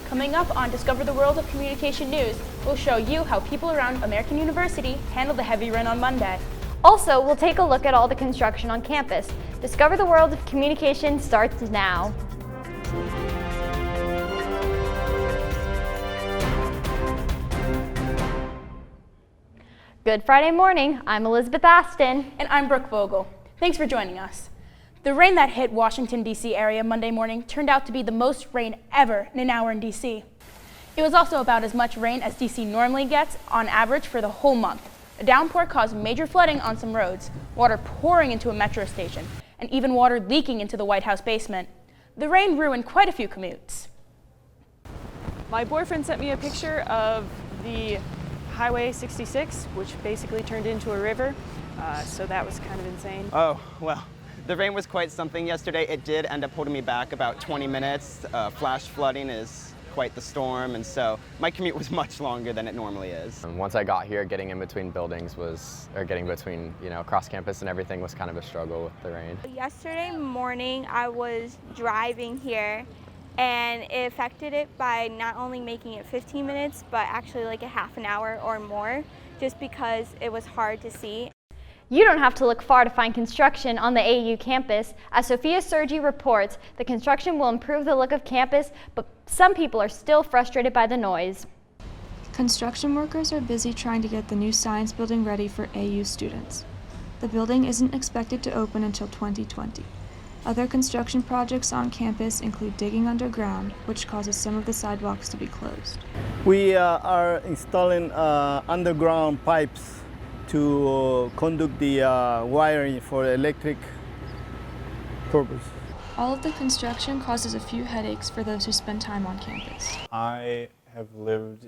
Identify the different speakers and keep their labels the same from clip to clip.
Speaker 1: Coming up on Discover the World of Communication News, we'll show you how people around American University handled the heavy rain on Monday.
Speaker 2: Also, we'll take a look at all the construction on campus. Discover the World of Communication starts now. Good Friday morning. I'm Elizabeth Aston.
Speaker 1: And I'm Brooke Vogel. Thanks for joining us. The rain that hit Washington, D.C. area Monday morning turned out to be the most rain ever in an hour in D.C. It was also about as much rain as D.C. normally gets on average for the whole month. A downpour caused major flooding on some roads, water pouring into a metro station, and even water leaking into the White House basement. The rain ruined quite a few commutes.
Speaker 3: My boyfriend sent me a picture of the Highway 66, which basically turned into a river, so that was kind of insane.
Speaker 4: Oh, well, the rain was quite something yesterday. It did end up holding me back about 20 minutes. Flash flooding is quite the storm, and so my commute was much longer than it normally is.
Speaker 5: Once I got here, getting in between buildings getting between, across campus and everything was kind of a struggle with the rain.
Speaker 6: Yesterday morning, I was driving here, and it affected it by not only making it 15 minutes, but actually like a half an hour or more, just because it was hard to see.
Speaker 2: You don't have to look far to find construction on the AU campus. As Sophia Sergi reports, the construction will improve the look of campus, but some people are still frustrated by the noise.
Speaker 7: Construction workers are busy trying to get the new science building ready for AU students. The building isn't expected to open until 2020. Other construction projects on campus include digging underground, which causes some of the sidewalks to be closed.
Speaker 8: We are installing underground pipes to conduct the wiring for electric purpose.
Speaker 7: All of the construction causes a few headaches for those who spend time on campus.
Speaker 9: I have lived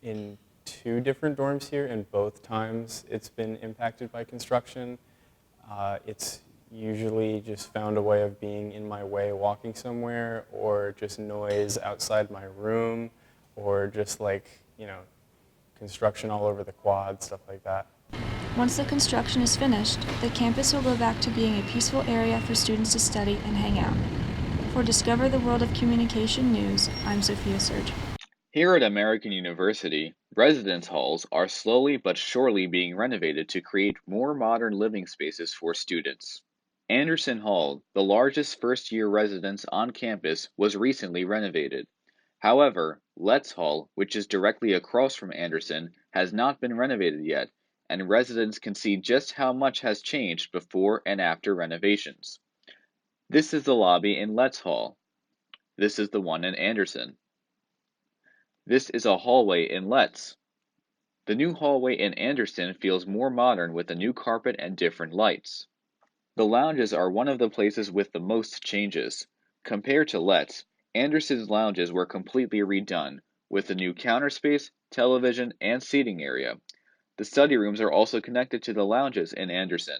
Speaker 9: in 2 different dorms here, and both times it's been impacted by construction. It's usually just found a way of being in my way walking somewhere, or just noise outside my room, or just construction all over the quad, stuff like that.
Speaker 7: Once the construction is finished, the campus will go back to being a peaceful area for students to study and hang out. For Discover the World of Communication News, I'm Sophia Sergi.
Speaker 10: Here at American University, residence halls are slowly but surely being renovated to create more modern living spaces for students. Anderson Hall, the largest first-year residence on campus, was recently renovated. However, Letts Hall, which is directly across from Anderson, has not been renovated yet, and residents can see just how much has changed before and after renovations. This is the lobby in Letts Hall. This is the one in Anderson. This is a hallway in Letts. The new hallway in Anderson feels more modern with a new carpet and different lights. The lounges are one of the places with the most changes. Compared to Letts, Anderson's lounges were completely redone, with a new counter space, television, and seating area. The study rooms are also connected to the lounges in Anderson.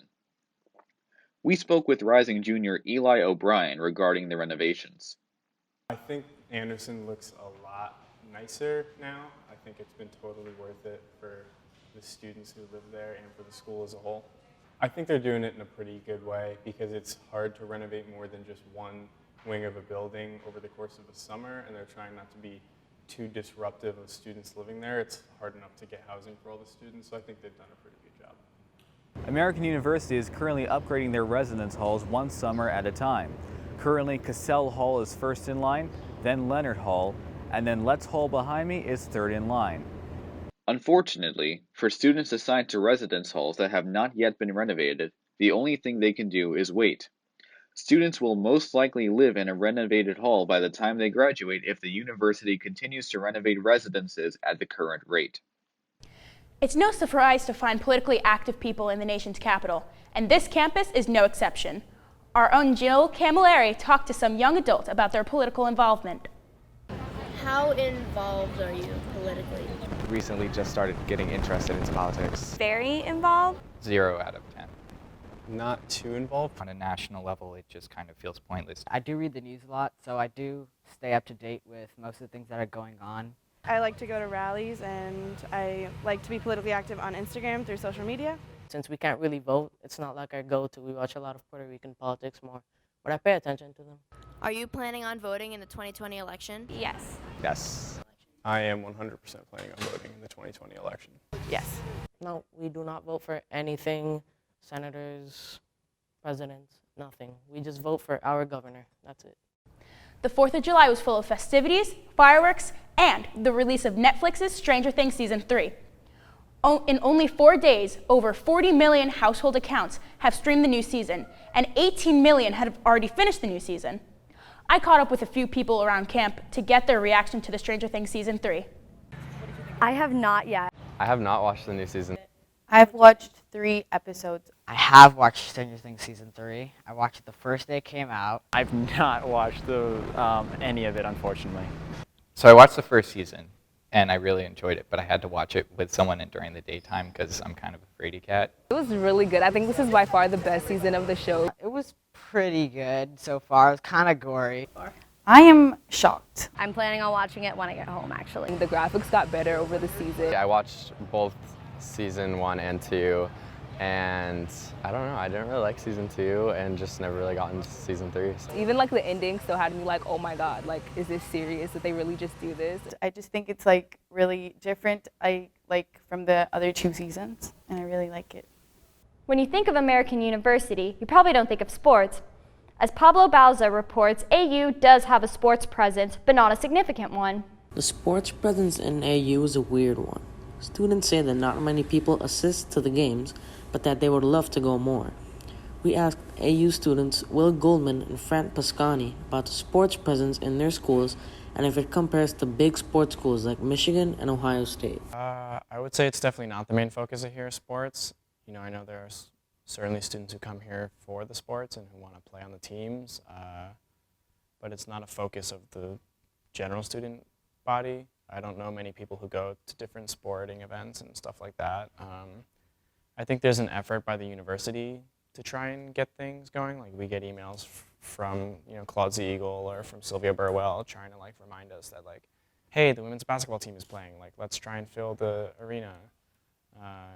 Speaker 10: We spoke with rising junior Eli O'Brien regarding the renovations.
Speaker 9: I think Anderson looks a lot nicer now. I think it's been totally worth it for the students who live there and for the school as a whole. I think they're doing it in a pretty good way because it's hard to renovate more than just one wing of a building over the course of a summer, and they're trying not to be too disruptive of students living there. It's hard enough to get housing for all the students, so I think they've done a pretty good job.
Speaker 11: American University is currently upgrading their residence halls one summer at a time. Currently, Cassell Hall is first in line, then Leonard Hall, and then Letts Hall behind me is third in line.
Speaker 10: Unfortunately, for students assigned to residence halls that have not yet been renovated, the only thing they can do is wait. Students will most likely live in a renovated hall by the time they graduate if the university continues to renovate residences at the current rate.
Speaker 1: It's no surprise to find politically active people in the nation's capital, and this campus is no exception. Our own Jill Camilleri talked to some young adults about their political involvement.
Speaker 12: How involved are you politically?
Speaker 5: Recently just started getting interested into politics.
Speaker 6: Very involved.
Speaker 5: 0 out of 10.
Speaker 9: Not too involved.
Speaker 13: On a national level, it just kind of feels pointless. I do read the news a lot, so I do stay up to date with most of the things that are going on.
Speaker 3: I like to go to rallies, and I like to be politically active on Instagram through social media.
Speaker 12: Since we can't really vote, it's not like our go-to. We watch a lot of Puerto Rican politics more
Speaker 14: but I pay attention to them.
Speaker 12: Are you planning on voting in the 2020 election?
Speaker 6: Yes.
Speaker 9: Yes. I am 100% planning on voting in the 2020 election.
Speaker 14: Yes. No, we do not vote for anything, senators, presidents, nothing. We just vote for our governor. That's it.
Speaker 1: The 4th of July was full of festivities, fireworks, and the release of Netflix's Stranger Things Season 3. In only 4 days, over 40 million household accounts have streamed the new season, and 18 million have already finished the new season. I caught up with a few people around camp to get their reaction to the Stranger Things Season 3.
Speaker 15: I have not yet.
Speaker 5: I have not watched the new season.
Speaker 15: I've watched 3 episodes.
Speaker 13: I have watched Stranger Things Season 3. I watched it the first day it came out.
Speaker 11: I've not watched any of it, unfortunately.
Speaker 16: So I watched the first season, and I really enjoyed it, but I had to watch it with someone during the daytime because I'm kind of a fraidy cat.
Speaker 15: It was really good. I think this is by far the best season of the show.
Speaker 13: It was pretty good so far. It was kind of gory.
Speaker 15: I am shocked.
Speaker 12: I'm planning on watching it when I get home, actually.
Speaker 15: The graphics got better over the season.
Speaker 5: I watched both season 1 and 2, and I don't know, I didn't really like season 2 and just never really got into season 3. So.
Speaker 15: Even like the ending still had me like, oh my god, like is this serious? Did they really just do this?
Speaker 17: I just think it's like really different from the other 2 seasons, and I really like it.
Speaker 2: When you think of American University, you probably don't think of sports. As Pablo Bauza reports, AU does have a sports presence, but not a significant one.
Speaker 18: The sports presence in AU is a weird one. Students say that not many people assist to the games, but that they would love to go more. We asked AU students Will Goldman and Frank Pascani about the sports presence in their schools and if it compares to big sports schools like Michigan and Ohio State.
Speaker 9: I would say it's definitely not the main focus of here, sports. You know, I know there are certainly students who come here for the sports and who want to play on the teams, but it's not a focus of the general student body. I don't know many people who go to different sporting events and stuff like that. I think there's an effort by the university to try and get things going. Like we get emails from Claude Z. Eagle or from Sylvia Burwell trying to remind us that hey, the women's basketball team is playing. Let's try and fill the arena.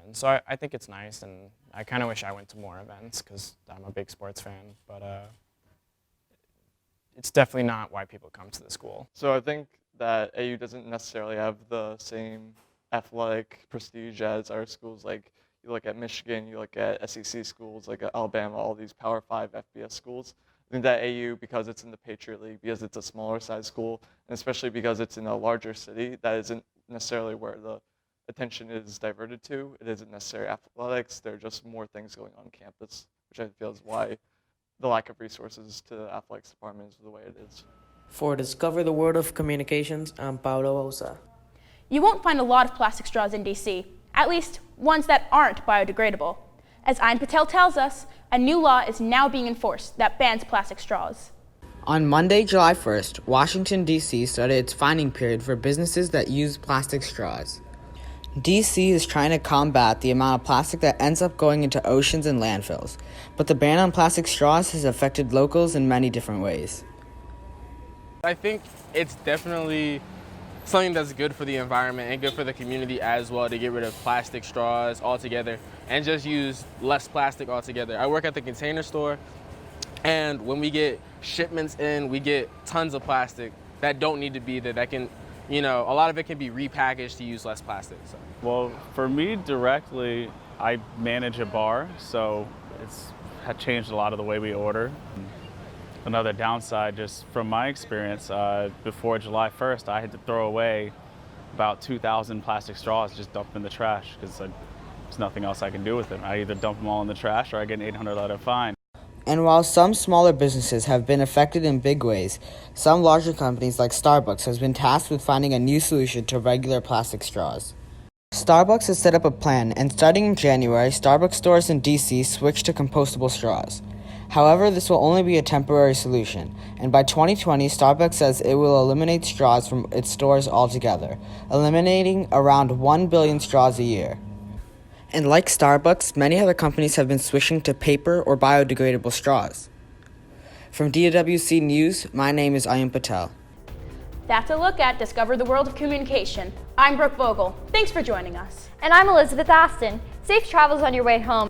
Speaker 9: And so I think it's nice, and I kind of wish I went to more events because I'm a big sports fan, but it's definitely not why people come to the school.
Speaker 19: So I think that AU doesn't necessarily have the same athletic prestige as our schools. Like you look at Michigan, you look at SEC schools, like Alabama, all these Power 5 FBS schools. I think that AU, because it's in the Patriot League, because it's a smaller size school, and especially because it's in a larger city, that isn't necessarily where the attention is diverted to. It isn't necessarily athletics. There are just more things going on campus, which I feel is why the lack of resources to the athletics department is the way it is.
Speaker 18: For Discover the World of Communications, I'm Paulo Osa.
Speaker 1: You won't find a lot of plastic straws in DC, at least ones that aren't biodegradable. As Ayn Patel tells us, a new law is now being enforced that bans plastic straws.
Speaker 20: On Monday, July 1st, Washington, D.C. started its fining period for businesses that use plastic straws. D.C. is trying to combat the amount of plastic that ends up going into oceans and landfills, but the ban on plastic straws has affected locals in many different ways.
Speaker 21: I think it's definitely something that's good for the environment and good for the community as well, to get rid of plastic straws altogether and just use less plastic altogether. I work at the Container Store, and when we get shipments in, we get tons of plastic that don't need to be there, that can, a lot of it can be repackaged to use less plastic. So.
Speaker 11: Well, for me directly, I manage a bar, so it's had changed a lot of the way we order. Another downside, just from my experience, before July 1st, I had to throw away about 2,000 plastic straws, just dump them in the trash, because there's nothing else I can do with them. I either dump them all in the trash or I get an $800 fine.
Speaker 20: And while some smaller businesses have been affected in big ways, some larger companies like Starbucks has been tasked with finding a new solution to regular plastic straws. Starbucks has set up a plan, and starting in January, Starbucks stores in DC switched to compostable straws. However, this will only be a temporary solution, and by 2020, Starbucks says it will eliminate straws from its stores altogether, eliminating around 1 billion straws a year. And like Starbucks, many other companies have been switching to paper or biodegradable straws. From DWC News, my name is Ayn Patel.
Speaker 1: That's a look at Discover the World of Communication. I'm Brooke Vogel. Thanks for joining us.
Speaker 2: And I'm Elizabeth Aston. Safe travels on your way home.